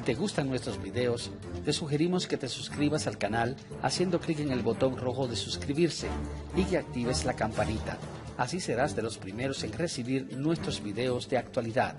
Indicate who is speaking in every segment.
Speaker 1: te gustan nuestros videos, te sugerimos que te suscribas al canal haciendo clic en el botón rojo de suscribirse y que actives la campanita. Así serás de los primeros en recibir nuestros videos de actualidad.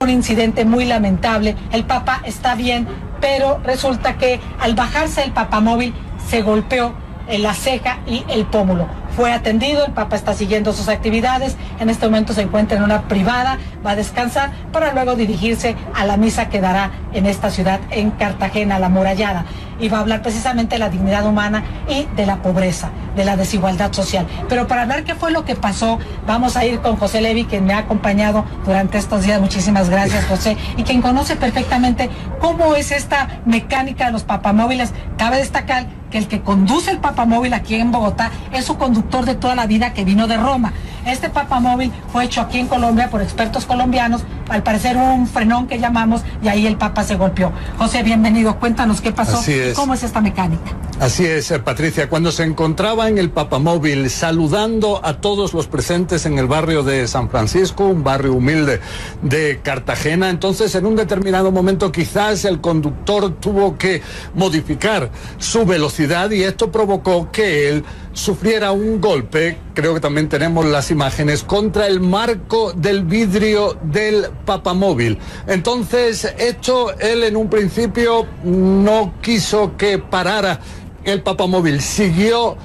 Speaker 2: Un incidente muy lamentable, el Papa está bien, pero resulta que al bajarse el papamóvil se golpeó en la ceja y el pómulo. Fue atendido, el Papa está siguiendo sus actividades, en este momento se encuentra en una privada, va a descansar para luego dirigirse a la misa que dará en esta ciudad, en Cartagena, la amurallada, y va a hablar precisamente de la dignidad humana y de la pobreza, de la desigualdad social. Pero para hablar qué fue lo que pasó, vamos a ir con José Levi, quien me ha acompañado durante estos días. Muchísimas gracias, José, y quien conoce perfectamente cómo es esta mecánica de los papamóviles. Cabe destacar que el que conduce el papamóvil aquí en Bogotá es su conductor de toda la vida, que vino de Roma. Este papamóvil fue hecho aquí en Colombia por expertos colombianos, al parecer un frenón que llamamos, y ahí el Papa se golpeó. José, bienvenido, cuéntanos qué pasó, cómo es esta mecánica.
Speaker 3: Así es, Patricia, cuando se encontraba en el papamóvil saludando a todos los presentes en el barrio de San Francisco, un barrio humilde de Cartagena, entonces en un determinado momento quizás el conductor tuvo que modificar su velocidad y esto provocó que él sufriera un golpe, creo que también tenemos las imágenes, contra el marco del vidrio del papamóvil. Entonces, esto él en un principio no quiso que parara el papamóvil, siguió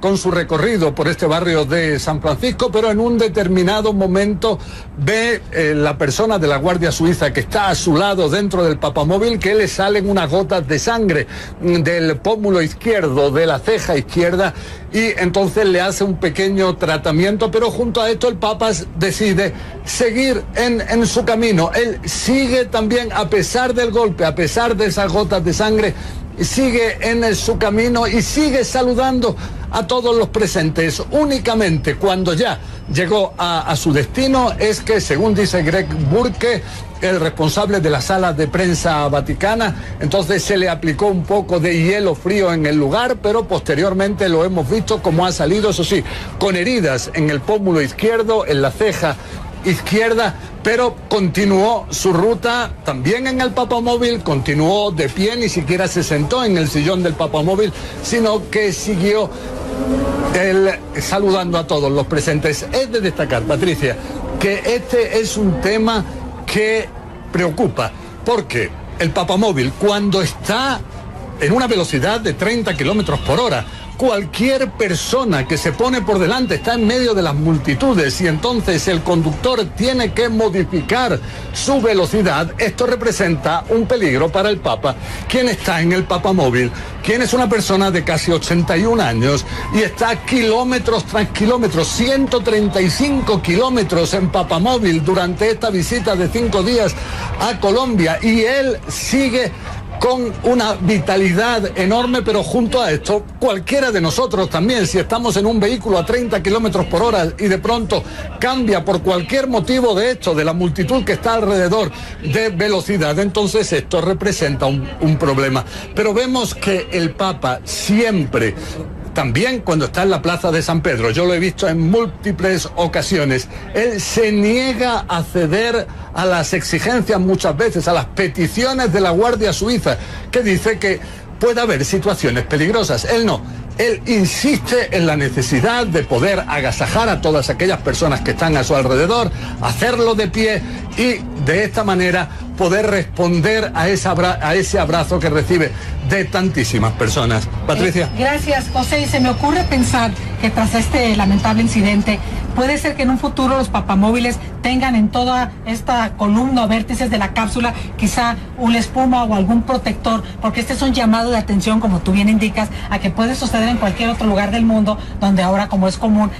Speaker 3: con su recorrido por este barrio de San Francisco, pero en un determinado momento ve la persona de la Guardia Suiza que está a su lado dentro del papamóvil que le salen unas gotas de sangre del pómulo izquierdo, de la ceja izquierda, y entonces le hace un pequeño tratamiento, pero junto a esto el Papa decide seguir en su camino. Él sigue también, a pesar del golpe, a pesar de esas gotas de sangre, sigue en su camino y sigue saludando a todos los presentes. Únicamente cuando ya llegó a su destino es que, según dice Greg Burke, el responsable de la sala de prensa vaticana, entonces se le aplicó un poco de hielo frío en el lugar, pero posteriormente lo hemos visto como ha salido, eso sí, con heridas en el pómulo izquierdo, en la ceja izquierda, pero continuó su ruta también en el papamóvil, continuó de pie, ni siquiera se sentó en el sillón del papamóvil, sino que siguió él saludando a todos los presentes. Es de destacar, Patricia, que este es un tema que preocupa, porque el papamóvil, cuando está en una velocidad de 30 kilómetros por hora, cualquier persona que se pone por delante está en medio de las multitudes y entonces el conductor tiene que modificar su velocidad. Esto representa un peligro para el Papa, quien está en el papamóvil, quien es una persona de casi 81 años y está kilómetros tras kilómetros, 135 kilómetros en papamóvil durante esta visita de 5 días a Colombia, y él sigue con una vitalidad enorme, pero junto a esto, cualquiera de nosotros también, si estamos en un vehículo a 30 kilómetros por hora y de pronto cambia por cualquier motivo de esto, de la multitud que está alrededor, de velocidad, entonces esto representa un problema. Pero vemos que el Papa siempre, también cuando está en la plaza de San Pedro, yo lo he visto en múltiples ocasiones, él se niega a ceder a las exigencias muchas veces, a las peticiones de la Guardia Suiza, que dice que puede haber situaciones peligrosas. Él no. Él insiste en la necesidad de poder agasajar a todas aquellas personas que están a su alrededor, hacerlo de pie y de esta manera poder responder a ese abrazo que recibe de tantísimas personas. Patricia.
Speaker 2: Gracias, José. Y se me ocurre pensar que tras este lamentable incidente, puede ser que en un futuro los papamóviles tengan en toda esta columna o vértices de la cápsula quizá una espuma o algún protector, porque este es un llamado de atención, como tú bien indicas, a que puede suceder en cualquier otro lugar del mundo, donde ahora, como es común,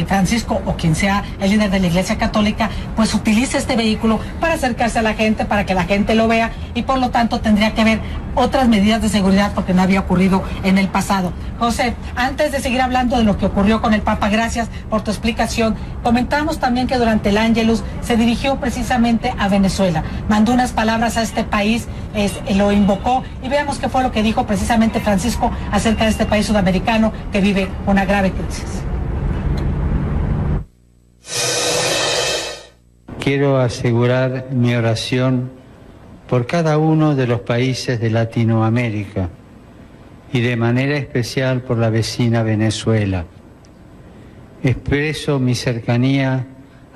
Speaker 2: Francisco o quien sea el líder de la Iglesia Católica, pues utilice este vehículo para acercarse a la gente, para que la gente lo vea, y por lo tanto tendría que haber otras medidas de seguridad porque no había ocurrido en el pasado. José, antes de seguir hablando de lo que ocurrió con el Papa, gracias por tu explicación. Comentamos también que durante el Ángelus se dirigió precisamente a Venezuela, mandó unas palabras a este país, lo invocó, y veamos qué fue lo que dijo precisamente Francisco acerca de este país sudamericano que vive una grave crisis.
Speaker 4: Quiero asegurar mi oración por cada uno de los países de Latinoamérica y de manera especial por la vecina Venezuela. Expreso mi cercanía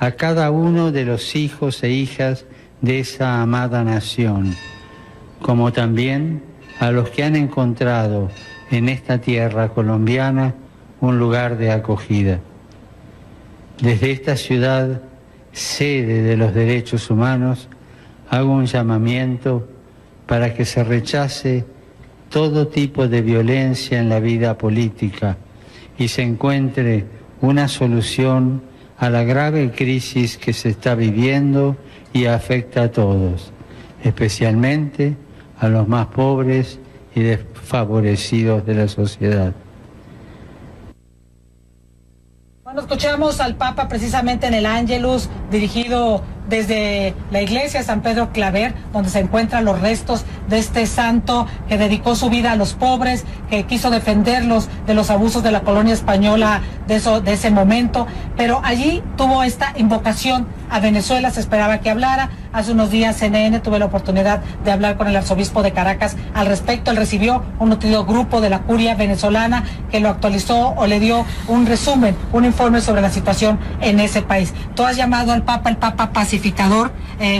Speaker 4: a cada uno de los hijos e hijas de esa amada nación, como también a los que han encontrado en esta tierra colombiana un lugar de acogida. Desde esta ciudad, sede de los derechos humanos, hago un llamamiento para que se rechace todo tipo de violencia en la vida política y se encuentre una solución a la grave crisis que se está viviendo y afecta a todos, especialmente a los más pobres y desfavorecidos de la sociedad.
Speaker 2: Bueno, escuchamos al Papa precisamente en el Ángelus, dirigido desde la iglesia San Pedro Claver, donde se encuentran los restos de este santo que dedicó su vida a los pobres, que quiso defenderlos de los abusos de la colonia española de ese momento, pero allí tuvo esta invocación a Venezuela, se esperaba que hablara. Hace unos días CNN tuve la oportunidad de hablar con el arzobispo de Caracas al respecto. Él recibió un nutrido grupo de la curia venezolana que lo actualizó o le dio un resumen, un informe sobre la situación en ese país. Tú has llamado al Papa el Papa pacificador,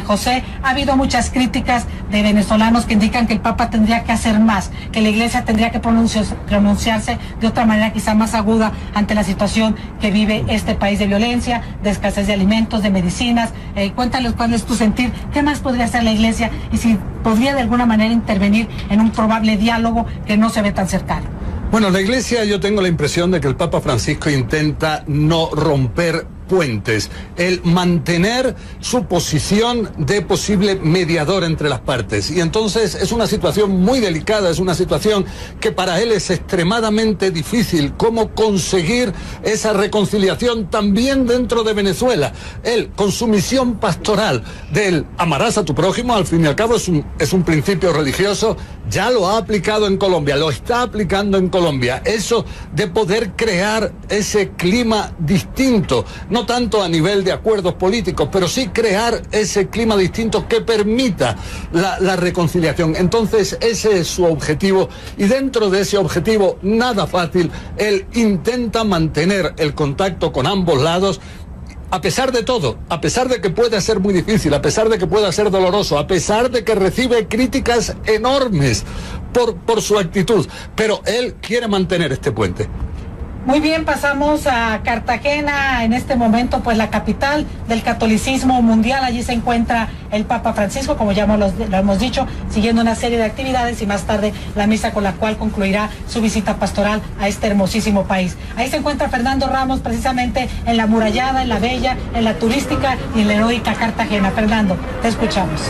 Speaker 2: José. Ha habido muchas críticas de venezolanos que indican que el Papa tendría que hacer más, que la Iglesia tendría que pronunciarse de otra manera quizá más aguda ante la situación que vive este país de violencia, de escasez de alimentos, de medicinas. Cuéntales cuál es tu sentir, qué más podría hacer la Iglesia y si podría de alguna manera intervenir en un probable diálogo que no se ve tan cercano.
Speaker 3: Bueno, la Iglesia, yo tengo la impresión de que el Papa Francisco intenta no romper puentes, el mantener su posición de posible mediador entre las partes. Y entonces es una situación muy delicada, es una situación que para él es extremadamente difícil, cómo conseguir esa reconciliación también dentro de Venezuela. Él, con su misión pastoral del amarás a tu prójimo, al fin y al cabo es un principio religioso, ya lo ha aplicado en Colombia, lo está aplicando en Colombia. Eso de poder crear ese clima distinto, no tanto a nivel de acuerdos políticos, pero sí crear ese clima distinto que permita la reconciliación. Entonces ese es su objetivo y dentro de ese objetivo, nada fácil, él intenta mantener el contacto con ambos lados. A pesar de todo, a pesar de que pueda ser muy difícil, a pesar de que pueda ser doloroso, a pesar de que recibe críticas enormes por su actitud, pero él quiere mantener este puente.
Speaker 2: Muy bien, pasamos a Cartagena, en este momento pues la capital del catolicismo mundial. Allí se encuentra el Papa Francisco, como ya lo hemos dicho, siguiendo una serie de actividades y más tarde la misa con la cual concluirá su visita pastoral a este hermosísimo país. Ahí se encuentra Fernando Ramos precisamente en la amurallada, en la bella, en la turística y en la heroica Cartagena. Fernando, te escuchamos.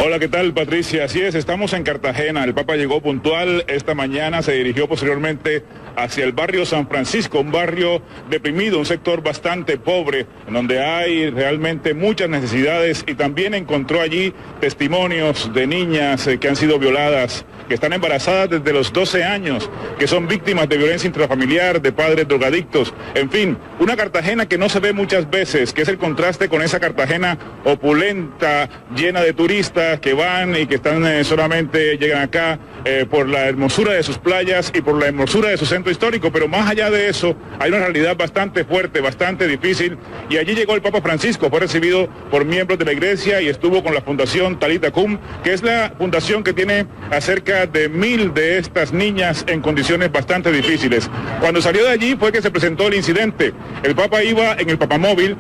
Speaker 5: Hola, ¿qué tal, Patricia? Así es, estamos en Cartagena. El Papa llegó puntual esta mañana, se dirigió posteriormente hacia el barrio San Francisco, un barrio deprimido, un sector bastante pobre, donde hay realmente muchas necesidades, y también encontró allí testimonios de niñas que han sido violadas, que están embarazadas desde los 12 años, que son víctimas de violencia intrafamiliar, de padres drogadictos. En fin, una Cartagena que no se ve muchas veces, que es el contraste con esa Cartagena opulenta, llena de turistas que van y que están solamente llegan acá por la hermosura de sus playas y por la hermosura de su centro histórico, pero más allá de eso hay una realidad bastante fuerte, bastante difícil, y allí llegó el Papa Francisco, fue recibido por miembros de la iglesia y estuvo con la Fundación Talita Cum, que es la fundación que tiene a cerca de 1000 de estas niñas en condiciones bastante difíciles. Cuando salió de allí fue que se presentó el incidente. El Papa iba en el papamóvil,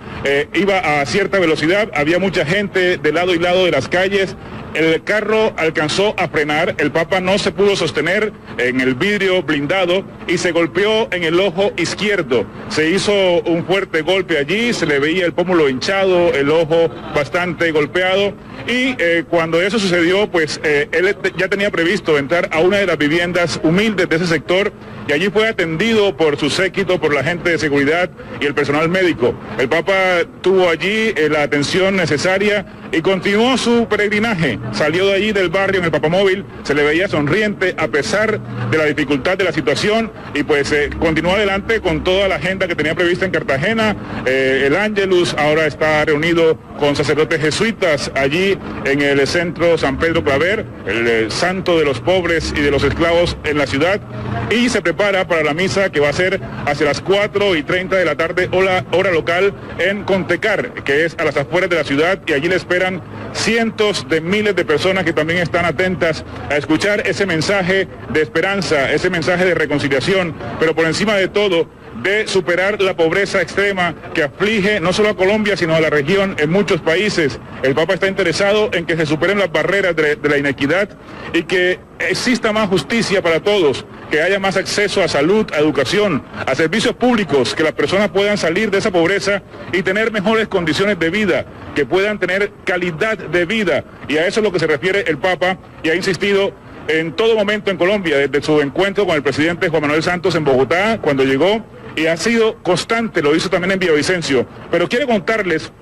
Speaker 5: iba a cierta velocidad, había mucha gente de lado y lado de las calles. El carro alcanzó a frenar, el Papa no se pudo sostener en el vidrio blindado y se golpeó en el ojo izquierdo. Se hizo un fuerte golpe allí, se le veía el pómulo hinchado, el ojo bastante golpeado, y cuando eso sucedió, pues él ya tenía previsto entrar a una de las viviendas humildes de ese sector, y allí fue atendido por su séquito, por la gente de seguridad y el personal médico. El Papa tuvo allí la atención necesaria, y continuó su peregrinaje. Salió de allí del barrio en el Papamóvil, se le veía sonriente a pesar de la dificultad de la situación y pues continuó adelante con toda la agenda que tenía prevista en Cartagena. El Ángelus ahora está reunido con sacerdotes jesuitas allí en el centro San Pedro Claver, el santo de los pobres y de los esclavos en la ciudad, y se prepara para la misa que va a ser hacia las 4:30 de la tarde, hora local, en Contecar, que es a las afueras de la ciudad, y allí le esperan cientos de miles de personas que también están atentas a escuchar ese mensaje de esperanza, ese mensaje de reconciliación, pero por encima de todo, de superar la pobreza extrema que aflige no solo a Colombia, sino a la región en muchos países. El Papa está interesado en que se superen las barreras de la inequidad y que exista más justicia para todos, que haya más acceso a salud, a educación, a servicios públicos, que las personas puedan salir de esa pobreza y tener mejores condiciones de vida, que puedan tener calidad de vida. Y a eso es lo que se refiere el Papa, y ha insistido en todo momento en Colombia, desde su encuentro con el presidente Juan Manuel Santos en Bogotá, cuando llegó, y ha sido constante, lo hizo también en Villavicencio. Pero quiero contarles,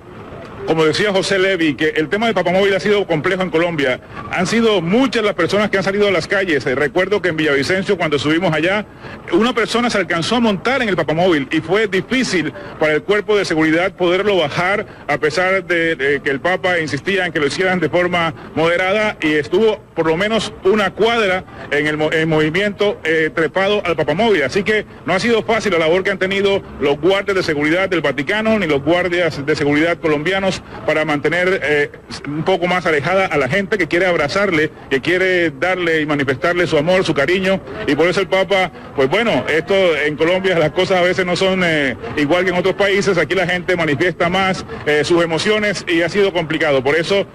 Speaker 5: como decía José Levi, que el tema del Papamóvil ha sido complejo en Colombia. Han sido muchas las personas que han salido a las calles. Recuerdo que en Villavicencio, cuando subimos allá, una persona se alcanzó a montar en el Papamóvil y fue difícil para el cuerpo de seguridad poderlo bajar, a pesar de que el Papa insistía en que lo hicieran de forma moderada, y estuvo por lo menos una cuadra en el movimiento trepado al Papamóvil. Así que no ha sido fácil la labor que han tenido los guardias de seguridad del Vaticano ni los guardias de seguridad colombianos para mantener un poco más alejada a la gente que quiere abrazarle, que quiere darle y manifestarle su amor, su cariño. Y por eso el Papa, pues bueno, esto en Colombia las cosas a veces no son igual que en otros países. Aquí la gente manifiesta más sus emociones y ha sido complicado. Por eso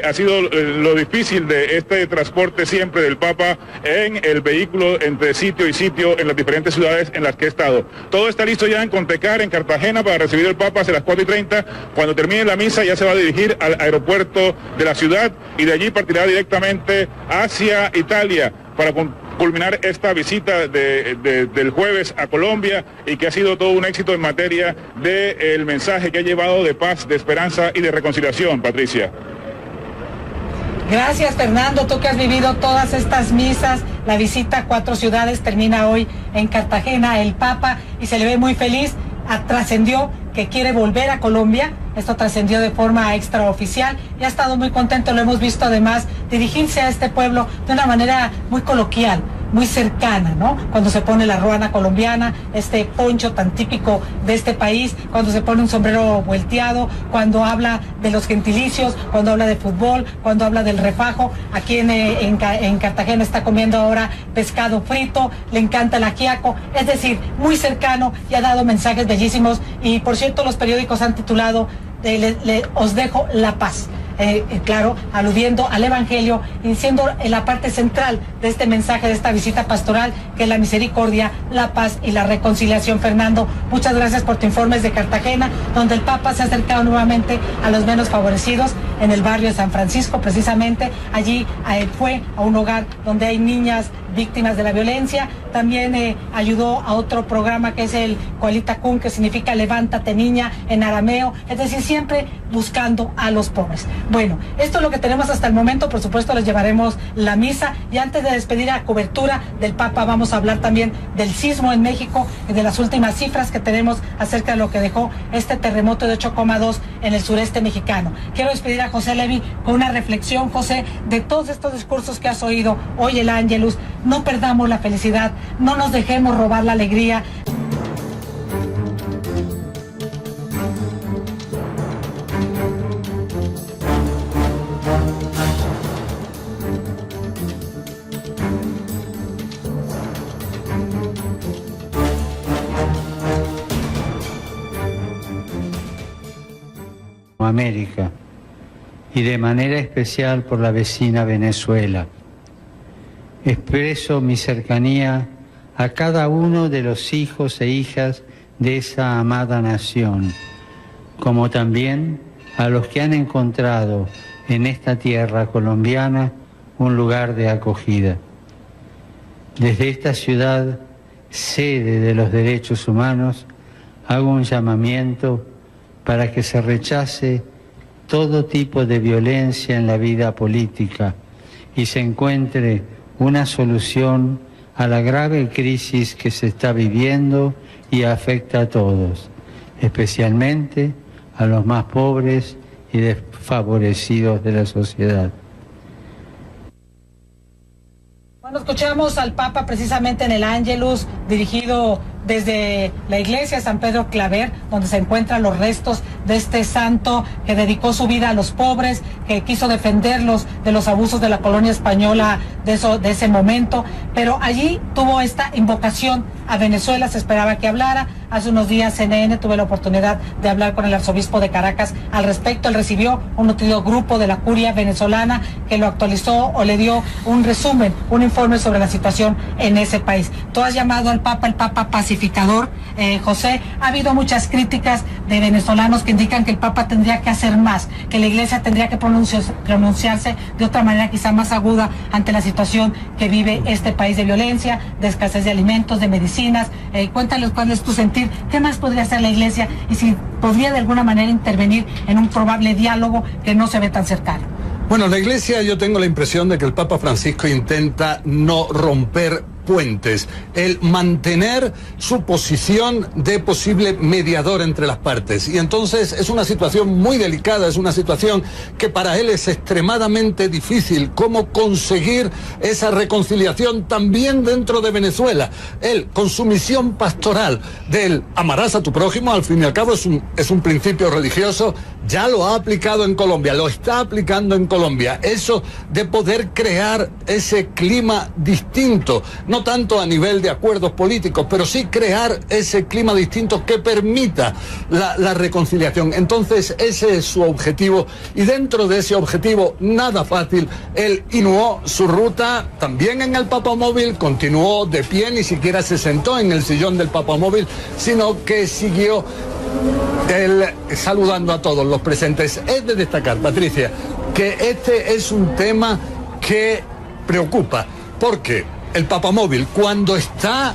Speaker 5: ha sido lo difícil de este transporte siempre del Papa en el vehículo entre sitio y sitio en las diferentes ciudades en las que he estado. Todo está listo ya en Contecar, en Cartagena, para recibir al Papa hacia las 4:30. Cuando termine la misa ya se va a dirigir al aeropuerto de la ciudad y de allí partirá directamente hacia Italia para culminar esta visita del jueves a Colombia, y que ha sido todo un éxito en materia del mensaje que ha llevado de paz, de esperanza y de reconciliación. Patricia.
Speaker 2: Gracias, Fernando, tú que has vivido todas estas misas. La visita a 4 ciudades termina hoy en Cartagena. El Papa, y se le ve muy feliz, trascendió que quiere volver a Colombia. Esto trascendió de forma extraoficial y ha estado muy contento. Lo hemos visto además dirigirse a este pueblo de una manera muy coloquial, muy cercana, ¿no? Cuando se pone la ruana colombiana, este poncho tan típico de este país, cuando se pone un sombrero volteado, cuando habla de los gentilicios, cuando habla de fútbol, cuando habla del refajo. Aquí en Cartagena está comiendo ahora pescado frito, le encanta el ajiaco, es decir, muy cercano, y ha dado mensajes bellísimos. Y por cierto, los periódicos han titulado os dejo la paz. Claro, aludiendo al Evangelio y siendo la parte central de este mensaje, de esta visita pastoral, que es la misericordia, la paz y la reconciliación. Fernando, muchas gracias por tu informe desde Cartagena, donde el Papa se ha acercado nuevamente a los menos favorecidos en el barrio de San Francisco. Precisamente allí fue a un hogar donde hay niñas víctimas de la violencia. También ayudó a otro programa que es el Kualita Kun, que significa levántate niña en arameo, es decir, siempre buscando a los pobres. Bueno, esto es lo que tenemos hasta el momento. Por supuesto, les llevaremos la misa, y antes de despedir la cobertura del Papa, vamos a hablar también del sismo en México y de las últimas cifras que tenemos acerca de lo que dejó este terremoto de 8,2 en el sureste mexicano. Quiero despedir a José Levi con una reflexión, José, de todos estos discursos que has oído hoy, el Ángelus. No perdamos la felicidad, no nos dejemos robar la alegría.
Speaker 4: América, y de manera especial por la vecina Venezuela. Expreso mi cercanía a cada uno de los hijos e hijas de esa amada nación, como también a los que han encontrado en esta tierra colombiana un lugar de acogida. Desde esta ciudad, sede de los derechos humanos, hago un llamamiento para que se rechace todo tipo de violencia en la vida política y se encuentre una solución a la grave crisis que se está viviendo y afecta a todos, especialmente a los más pobres y desfavorecidos de la sociedad.
Speaker 2: Bueno, escuchamos al Papa precisamente en el Ángelus, dirigido desde la iglesia de San Pedro Claver, donde se encuentran los restos de este santo que dedicó su vida a los pobres, que quiso defenderlos de los abusos de la colonia española de ese momento, pero allí tuvo esta invocación a Venezuela, se esperaba que hablara. Hace unos días CNN tuve la oportunidad de hablar con el arzobispo de Caracas al respecto. Él recibió un nutrido grupo de la curia venezolana que lo actualizó o le dio un resumen, un informe sobre la situación en ese país. Tú has llamado al Papa el Papa pacificador, José. Ha habido muchas críticas de venezolanos que indican que el Papa tendría que hacer más, que la Iglesia tendría que pronunciarse de otra manera quizá más aguda ante la situación que vive este país de violencia, de escasez de alimentos, de medicinas. Cuéntales cuál es tu sentir, qué más podría hacer la Iglesia y si podría de alguna manera intervenir en un probable diálogo que no se ve tan cercano.
Speaker 3: Bueno, la Iglesia, yo tengo la impresión de que el Papa Francisco intenta no romper puentes, el mantener su posición de posible mediador entre las partes. Y entonces es una situación muy delicada, es una situación que para él es extremadamente difícil, cómo conseguir esa reconciliación también dentro de Venezuela. Él, con su misión pastoral del amarás a tu prójimo, al fin y al cabo es un principio religioso, ya lo ha aplicado en Colombia, lo está aplicando en Colombia. Eso de poder crear ese clima distinto, no tanto a nivel de acuerdos políticos, pero sí crear ese clima distinto que permita la reconciliación. Entonces ese es su objetivo, y dentro de ese objetivo nada fácil. Él inició su ruta también en el Papamóvil, continuó de pie, ni siquiera se sentó en el sillón del Papamóvil, sino que siguió él saludando a todos los presentes. Es de destacar, Patricia, que este es un tema que preocupa, porque el Papamóvil, cuando está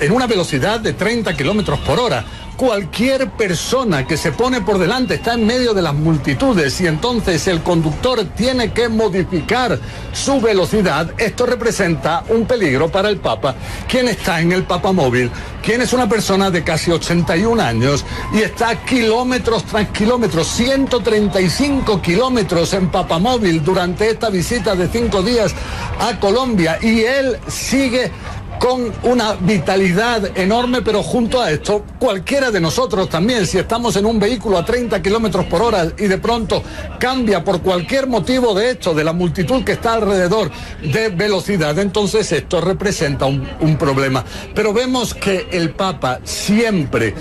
Speaker 3: en una velocidad de 30 kilómetros por hora, cualquier persona que se pone por delante está en medio de las multitudes y entonces el conductor tiene que modificar su velocidad. Esto representa un peligro para el Papa, quien está en el Papamóvil, quien es una persona de casi 81 años y está kilómetros tras kilómetros, 135 kilómetros en Papamóvil durante esta visita de 5 días a Colombia, y él sigue con una vitalidad enorme. Pero junto a esto, cualquiera de nosotros también, si estamos en un vehículo a 30 kilómetros por hora y de pronto cambia por cualquier motivo de esto, de la multitud que está alrededor, de velocidad, entonces esto representa un problema. Pero vemos que el Papa siempre,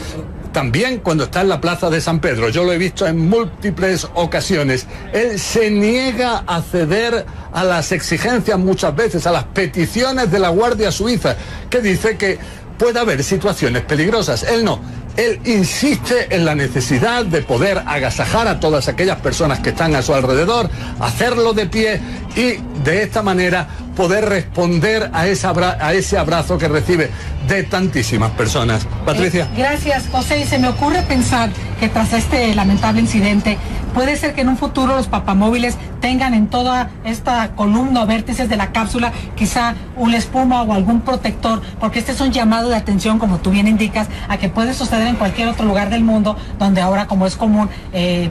Speaker 3: también cuando está en la plaza de San Pedro, yo lo he visto en múltiples ocasiones, él se niega a ceder a las exigencias, muchas veces a las peticiones de la Guardia Suiza, que dice que puede haber situaciones peligrosas. Él no. Él insiste en la necesidad de poder agasajar a todas aquellas personas que están a su alrededor, hacerlo de pie y de esta manera poder responder a ese abrazo que recibe de tantísimas personas. Patricia.
Speaker 2: Gracias, José. Y se me ocurre pensar que tras este lamentable incidente, puede ser que en un futuro los papamóviles tengan en toda esta columna o vértices de la cápsula quizá una espuma o algún protector, porque este es un llamado de atención, como tú bien indicas, a que puede suceder en cualquier otro lugar del mundo, donde ahora, como es común,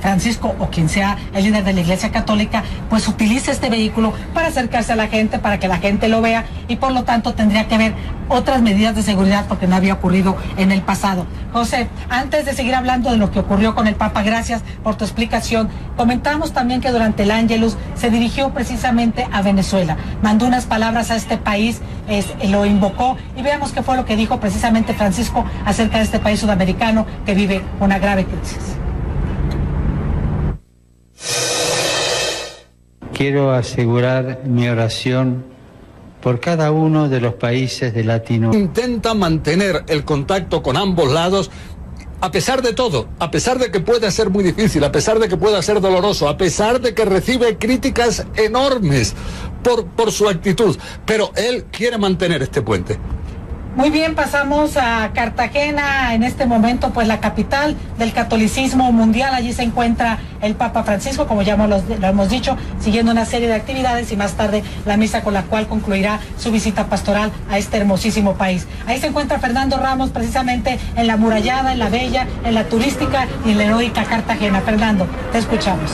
Speaker 2: Francisco o quien sea el líder de la Iglesia Católica, pues utilice este vehículo para acercarse a la gente, para que la gente lo vea, y por lo tanto tendría que haber otras medidas de seguridad porque no había ocurrido en el pasado. José, antes de seguir hablando de lo que ocurrió con el Papa, gracias por tu explicación. Comentamos también que durante el Ángelus se dirigió precisamente a Venezuela, mandó unas palabras a este país, lo invocó, y veamos qué fue lo que dijo precisamente Francisco acerca de este país sudamericano que vive una grave crisis.
Speaker 4: Quiero asegurar mi oración por cada uno de los países de Latinoamérica.
Speaker 3: Intenta mantener el contacto con ambos lados, a pesar de todo, a pesar de que pueda ser muy difícil, a pesar de que pueda ser doloroso, a pesar de que recibe críticas enormes por su actitud, pero él quiere mantener este puente.
Speaker 2: Muy bien, pasamos a Cartagena, en este momento pues la capital del catolicismo mundial. Allí se encuentra el Papa Francisco, como ya lo hemos dicho, siguiendo una serie de actividades y más tarde la misa con la cual concluirá su visita pastoral a este hermosísimo país. Ahí se encuentra Fernando Ramos, precisamente en la amurallada, en la bella, en la turística y en la heroica Cartagena. Fernando, te escuchamos.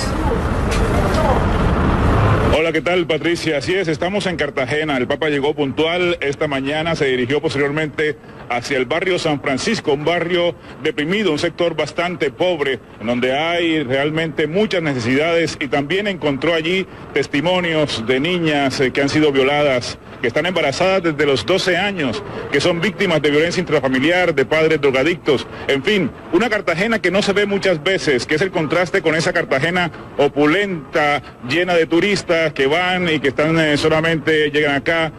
Speaker 5: Hola, ¿qué tal, Patricia? Así es, estamos en Cartagena. El Papa llegó puntual esta mañana, se dirigió posteriormente hacia el barrio San Francisco, un barrio deprimido, un sector bastante pobre, en donde hay realmente muchas necesidades, y también encontró allí testimonios de niñas que han sido violadas, que están embarazadas desde los 12 años, que son víctimas de violencia intrafamiliar, de padres drogadictos, en fin, una Cartagena que no se ve muchas veces, que es el contraste con esa Cartagena opulenta, llena de turistas que van y que están solamente llegan acá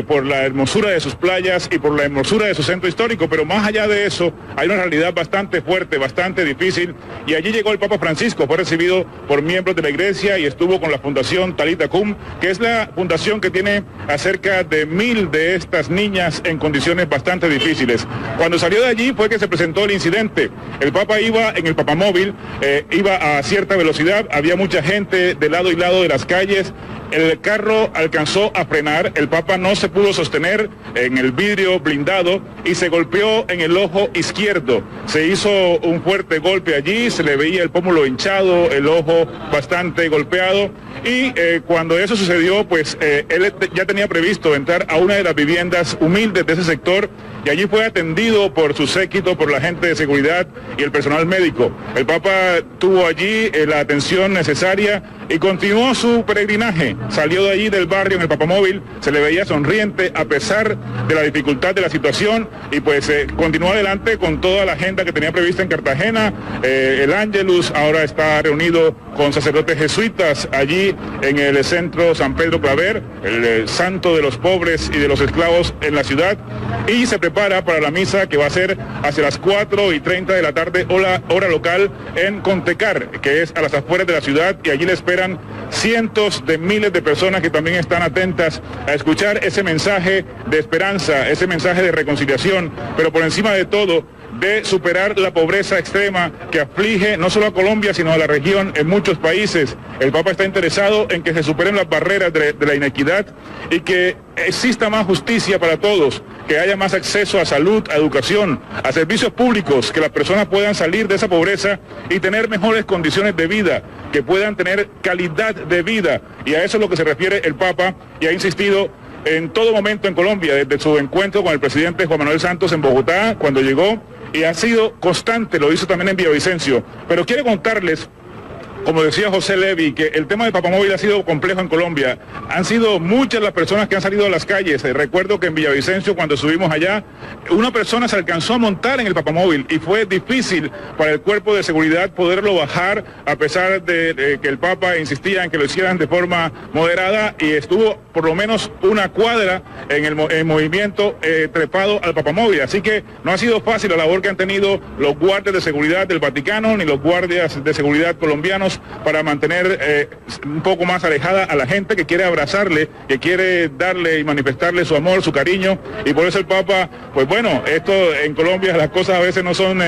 Speaker 5: por la hermosura de sus playas y por la hermosura de su centro histórico, pero más allá de eso hay una realidad bastante fuerte, bastante difícil, y allí llegó el Papa Francisco, fue recibido por miembros de la iglesia y estuvo con la Fundación Talita Cum, que es la fundación que tiene acerca de 1000 de estas niñas en condiciones bastante difíciles. Cuando salió de allí fue que se presentó el incidente. El Papa iba en el papamóvil, iba a cierta velocidad, había mucha gente de lado y lado de las calles. El carro alcanzó a frenar, el Papa no se pudo sostener en el vidrio blindado y se golpeó en el ojo izquierdo. Se hizo un fuerte golpe allí, se le veía el pómulo hinchado, el ojo bastante golpeado, y cuando eso sucedió, pues él ya tenía previsto entrar a una de las viviendas humildes de ese sector, y allí fue atendido por su séquito, por la gente de seguridad y el personal médico. El Papa tuvo allí la atención necesaria y continuó su peregrinaje. Salió de allí del barrio en el papamóvil, se le veía sonriente a pesar de la dificultad de la situación, y pues continuó adelante con toda la agenda que tenía prevista en Cartagena. El Ángelus ahora está reunido con sacerdotes jesuitas allí en el centro San Pedro Claver, el santo de los pobres y de los esclavos en la ciudad, y se prepara para la misa que va a ser hacia las 4:30 de la tarde, hora local, en Contecar, que es a las afueras de la ciudad, y allí le esperan cientos de miles de personas que también están atentas a escuchar ese mensaje de esperanza, ese mensaje de reconciliación, pero por encima de todo, de superar la pobreza extrema que aflige no solo a Colombia, sino a la región en muchos países. El Papa está interesado en que se superen las barreras de la inequidad y que exista más justicia para todos, que haya más acceso a salud, a educación, a servicios públicos, que las personas puedan salir de esa pobreza y tener mejores condiciones de vida, que puedan tener calidad de vida, y a eso es lo que se refiere el Papa, y ha insistido en todo momento en Colombia, desde su encuentro con el presidente Juan Manuel Santos en Bogotá, cuando llegó, y ha sido constante, lo hizo también en Villavicencio. Pero quiero contarles, como decía José Levi, que el tema del papamóvil ha sido complejo en Colombia. Han sido muchas las personas que han salido a las calles. Recuerdo que en Villavicencio, cuando subimos allá, una persona se alcanzó a montar en el papamóvil y fue difícil para el cuerpo de seguridad poderlo bajar, a pesar de que el Papa insistía en que lo hicieran de forma moderada, y estuvo por lo menos una cuadra en el movimiento trepado al papamóvil. Así que no ha sido fácil la labor que han tenido los guardias de seguridad del Vaticano ni los guardias de seguridad colombianos para mantener un poco más alejada a la gente que quiere abrazarle, que quiere darle y manifestarle su amor, su cariño, y por eso el Papa, pues bueno, esto en Colombia las cosas a veces no son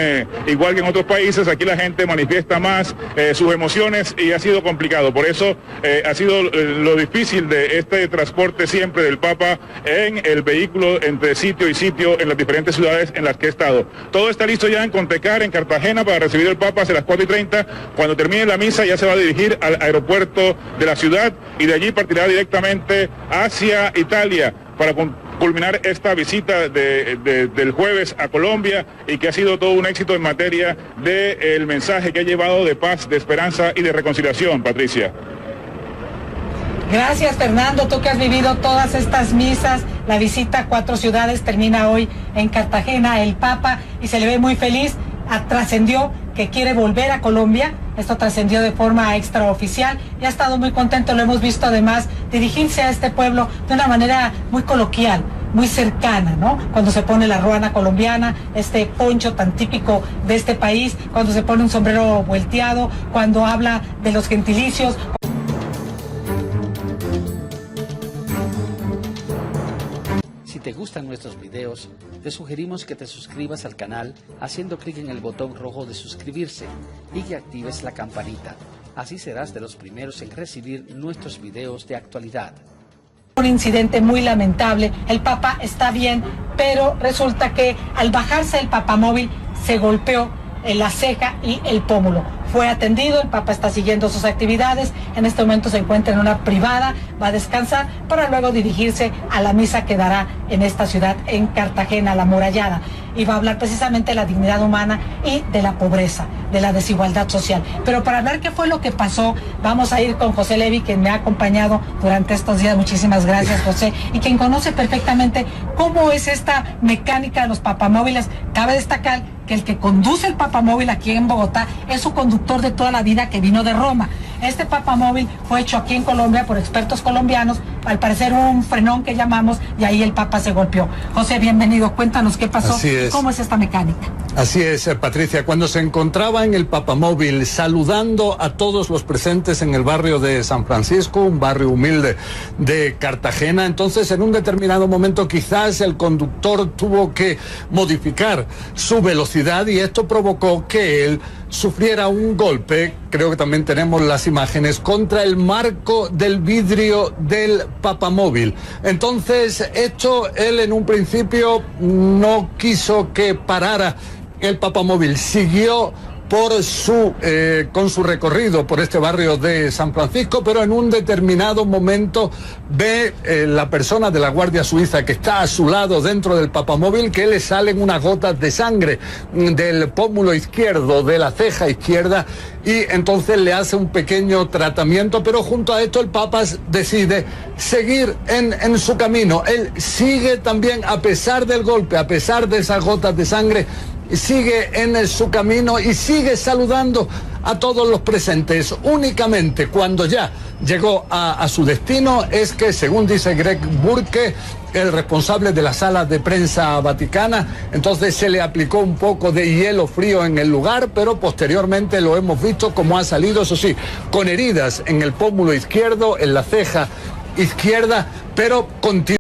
Speaker 5: igual que en otros países. Aquí la gente manifiesta más sus emociones y ha sido complicado. Por eso ha sido lo difícil de este transporte siempre del Papa en el vehículo entre sitio y sitio en las diferentes ciudades en las que he estado. Todo está listo ya en Contecar, en Cartagena, para recibir al Papa hacia las 4:30. Cuando termine la misa ya se va a dirigir al aeropuerto de la ciudad, y de allí partirá directamente hacia Italia para culminar esta visita del jueves a Colombia, y que ha sido todo un éxito en materia del mensaje que ha llevado de paz, de esperanza y de reconciliación. Patricia.
Speaker 2: Gracias, Fernando, tú que has vivido todas estas misas. La visita a 4 ciudades termina hoy en Cartagena. El Papa, y se le ve muy feliz, trascendió que quiere volver a Colombia. Esto trascendió de forma extraoficial y ha estado muy contento. Lo hemos visto además dirigirse a este pueblo de una manera muy coloquial, muy cercana, ¿no? Cuando se pone la ruana colombiana, este poncho tan típico de este país, cuando se pone un sombrero volteado, cuando habla de los gentilicios.
Speaker 1: Si te gustan nuestros videos, te sugerimos que te suscribas al canal haciendo clic en el botón rojo de suscribirse y que actives la campanita. Así serás de los primeros en recibir nuestros videos de actualidad.
Speaker 2: Un incidente muy lamentable, el papá está bien, pero resulta que al bajarse el papamóvil se golpeó en la ceja y el pómulo. Fue atendido, el Papa está siguiendo sus actividades, en este momento se encuentra en una privada, va a descansar para luego dirigirse a la misa que dará en esta ciudad, en Cartagena, la amurallada, y va a hablar precisamente de la dignidad humana y de la pobreza, de la desigualdad social. Pero para hablar qué fue lo que pasó, vamos a ir con José Levi, quien me ha acompañado durante estos días. Muchísimas gracias, José, y quien conoce perfectamente cómo es esta mecánica de los papamóviles. Cabe destacar que el que conduce el papamóvil aquí en Bogotá es su conductor de toda la vida, que vino de Roma. Este papamóvil fue hecho aquí en Colombia por expertos colombianos, al parecer un frenón que llamamos, y ahí el Papa se golpeó. José, bienvenido, cuéntanos qué pasó, cómo es esta mecánica.
Speaker 3: Así es, Patricia, cuando se encontraba en el papamóvil saludando a todos los presentes en el barrio de San Francisco, un barrio humilde de Cartagena, entonces en un determinado momento quizás el conductor tuvo que modificar su velocidad y esto provocó que él sufriera un golpe, creo que también tenemos las imágenes, contra el marco del vidrio del papamóvil. Entonces, él en un principio no quiso que parara el papamóvil, siguió con su recorrido por este barrio de San Francisco, pero en un determinado momento ve la persona de la Guardia Suiza que está a su lado dentro del papamóvil que le salen unas gotas de sangre del pómulo izquierdo, de la ceja izquierda, y entonces le hace un pequeño tratamiento, pero junto a esto el Papa decide seguir en su camino. Él sigue también, a pesar del golpe, a pesar de esas gotas de sangre, sigue en su camino y sigue saludando a todos los presentes. Únicamente cuando ya llegó a su destino es que, según dice Greg Burke, el responsable de la sala de prensa vaticana, entonces se le aplicó un poco de hielo frío en el lugar, pero posteriormente lo hemos visto como ha salido, eso sí, con heridas en el pómulo izquierdo, en la ceja izquierda, pero continúa.